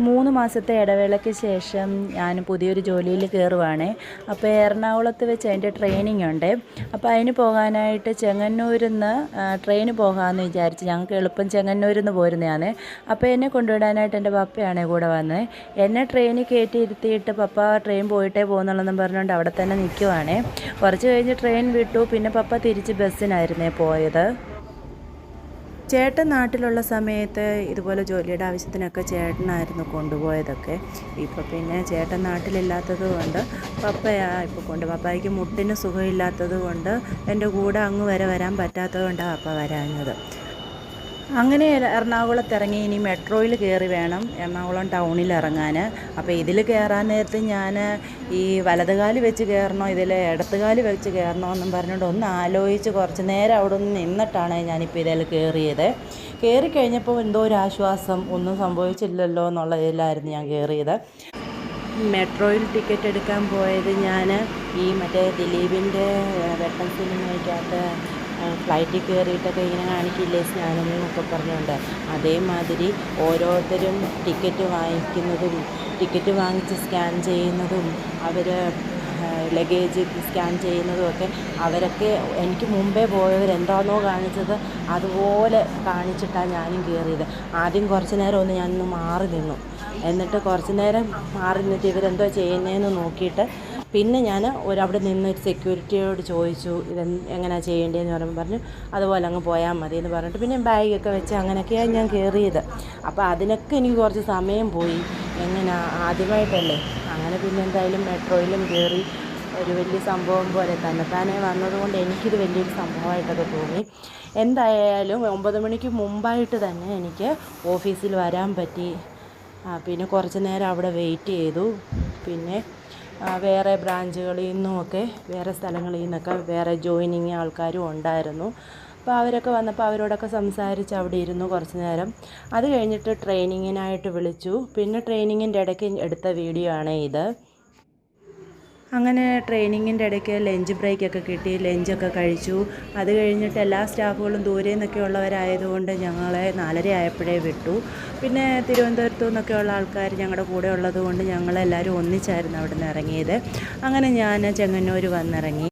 3 മാസത്തെ ഇടവേളയ്ക്ക് ശേഷം ഞാൻ പുതിയൊരു ജോലിയിൽ കയറുവാണ്. അപ്പോൾ എറണാകുളത്ത് വെച്ച് അതിൻ്റെ ട്രെയിനിങ് ഉണ്ട്. അപ്പോൾ അതിന് പോകാനായിട്ട് ചെങ്ങന്നൂരിൽ നിന്ന് ട്രെയിന് പോകാമെന്ന് വിചാരിച്ചു. ഞങ്ങൾക്ക് എളുപ്പം ചെങ്ങന്നൂരിൽ നിന്ന് പോരുന്നതാണ്. അപ്പോൾ എന്നെ കൊണ്ടുവിടാനായിട്ട് എൻ്റെ പപ്പയാണ് കൂടെ വന്നത്. എന്നെ ട്രെയിനിൽ കയറ്റി ഇരുത്തിയിട്ട് പപ്പ ട്രെയിൻ പോയിട്ടേ പോകുന്നുള്ളെന്നും പറഞ്ഞുകൊണ്ട് അവിടെ തന്നെ നിൽക്കുവാണ്. കുറച്ച് കഴിഞ്ഞ് ട്രെയിൻ വിട്ടു. പിന്നെ പപ്പ തിരിച്ച് ബസ്സിനായിരുന്നേ പോയത്. ചേട്ടൻ നാട്ടിലുള്ള സമയത്ത് ഇതുപോലെ ജോലിയുടെ ആവശ്യത്തിനൊക്കെ ചേട്ടനായിരുന്നു കൊണ്ടുപോയതൊക്കെ. ഇപ്പോൾ പിന്നെ ചേട്ടൻ നാട്ടിലില്ലാത്തത് കൊണ്ട് പപ്പയാണ് ഇപ്പോൾ പപ്പായ്ക്ക് മുട്ടിന് സുഖമില്ലാത്തത് കൊണ്ട് എൻ്റെ കൂടെ അങ്ങ് വരെ വരാൻ പറ്റാത്തത് കൊണ്ടാണ് പപ്പ വരാഞ്ഞത്. അങ്ങനെ എറണാകുളത്ത് ഇറങ്ങി ഇനി മെട്രോയിൽ കയറി വേണം എറണാകുളം ടൗണിൽ ഇറങ്ങാൻ. അപ്പോൾ ഇതിൽ കയറാൻ നേരത്ത് ഞാൻ ഈ വലതുകാല് വെച്ച് കയറണോ ഇതിൽ ഇടത്തുകാല് വെച്ച് കയറണോ എന്നും പറഞ്ഞുകൊണ്ട് ഒന്ന് ആലോചിച്ച് കുറച്ച് നേരം അവിടെ നിന്ന് നിന്നിട്ടാണ് ഞാനിപ്പോൾ ഇതിൽ കയറിയത്. കയറി കഴിഞ്ഞപ്പോൾ എന്തോ ഒരു ആശ്വാസം, ഒന്നും സംഭവിച്ചില്ലല്ലോ എന്നുള്ള ഇതിലായിരുന്നു ഞാൻ കയറിയത്. മെട്രോയിൽ ടിക്കറ്റ് എടുക്കാൻ പോയത് ഞാൻ ഈ മറ്റേ ദിലീപിൻ്റെ വെട്ടൻ സിനിമയ്ക്കകത്ത് ഫ്ലൈറ്റിൽ കയറിയിട്ടൊക്കെ ഇങ്ങനെ കാണിക്കില്ലേ സ്നാനം എന്നൊക്കെ പറഞ്ഞുകൊണ്ട്, അതേമാതിരി ഓരോരുത്തരും ടിക്കറ്റ് വാങ്ങിക്കുന്നതും ടിക്കറ്റ് വാങ്ങിച്ച് സ്കാൻ ചെയ്യുന്നതും അവർ ലഗേജ് സ്കാൻ ചെയ്യുന്നതും ഒക്കെ അവരൊക്കെ എനിക്ക് മുമ്പേ പോയവരെന്താണോ കാണിച്ചത് അതുപോലെ കാണിച്ചിട്ടാണ് ഞാനും കയറിയത്. ആദ്യം കുറച്ച് നേരം ഒന്ന് ഞാനൊന്ന് മാറി നിന്നു. എന്നിട്ട് കുറച്ച് നേരം മാറി നിന്നിട്ട് ഇവരെന്തോ ചെയ്യുന്നതെന്ന് നോക്കിയിട്ട് പിന്നെ ഞാൻ അവിടെ നിന്ന് ഒരു സെക്യൂരിറ്റിയോട് ചോദിച്ചു എങ്ങനെയാണ് ചെയ്യേണ്ടതെന്ന് പറഞ്ഞു അതുപോലെ അങ്ങ് പോയാൽ മതി എന്ന് പറഞ്ഞിട്ട് പിന്നെ ബാഗൊക്കെ വെച്ച് അങ്ങനെയൊക്കെയാണ് ഞാൻ കയറിയത്. അപ്പോൾ അതിനൊക്കെ എനിക്ക് കുറച്ച് സമയം പോയി. എങ്ങനെ ആദ്യമായിട്ടല്ലേ. അങ്ങനെ പിന്നെ എന്തായാലും മെട്രോയിലും കയറി. ഒരു വലിയ സംഭവം പോലെ തന്നെത്താനെ വന്നതുകൊണ്ട് എനിക്കിത് വലിയൊരു സംഭവമായിട്ടൊക്കെ തോന്നി. എന്തായാലും 9 മണിക്ക് മുമ്പായിട്ട് തന്നെ എനിക്ക് ഓഫീസിൽ വരാൻ പറ്റി. പിന്നെ കുറച്ച് നേരം അവിടെ വെയിറ്റ് ചെയ്തു. പിന്നെ വേറെ ബ്രാഞ്ചുകളിൽ നിന്നുമൊക്കെ വേറെ സ്ഥലങ്ങളിൽ നിന്നൊക്കെ വേറെ ജോയിനിങ് ആൾക്കാരും ഉണ്ടായിരുന്നു. അപ്പോൾ അവരൊക്കെ വന്നപ്പോൾ അവരോടൊക്കെ സംസാരിച്ച് അവിടെ ഇരുന്നു കുറച്ച് നേരം. അത് കഴിഞ്ഞിട്ട് ട്രെയിനിങ്ങിനായിട്ട് വിളിച്ചു. പിന്നെ ട്രെയിനിങ്ങിൻ്റെ ഇടയ്ക്ക് എടുത്ത വീഡിയോ ആണ് ഇത്. അങ്ങനെ ട്രെയിനിങ്ങിൻ്റെ ഇടയ്ക്ക് ലഞ്ച് ബ്രേക്കൊക്കെ കിട്ടി. ലഞ്ചൊക്കെ കഴിച്ചു. അത് കഴിഞ്ഞിട്ട് എല്ലാ സ്റ്റാഫുകളും ദൂരെ നിന്നൊക്കെ ഉള്ളവരായതുകൊണ്ട് ഞങ്ങളെ 4:30 ആയപ്പോഴേ വിട്ടു. പിന്നെ തിരുവനന്തപുരത്തു നിന്നൊക്കെ ഉള്ള ആൾക്കാർ ഞങ്ങളുടെ കൂടെ ഉള്ളത് കൊണ്ട് ഞങ്ങളെല്ലാവരും ഒന്നിച്ചായിരുന്നു അവിടെ നിന്ന് ഇറങ്ങിയത്. അങ്ങനെ ഞാൻ ചെങ്ങന്നൂർ വന്നിറങ്ങി.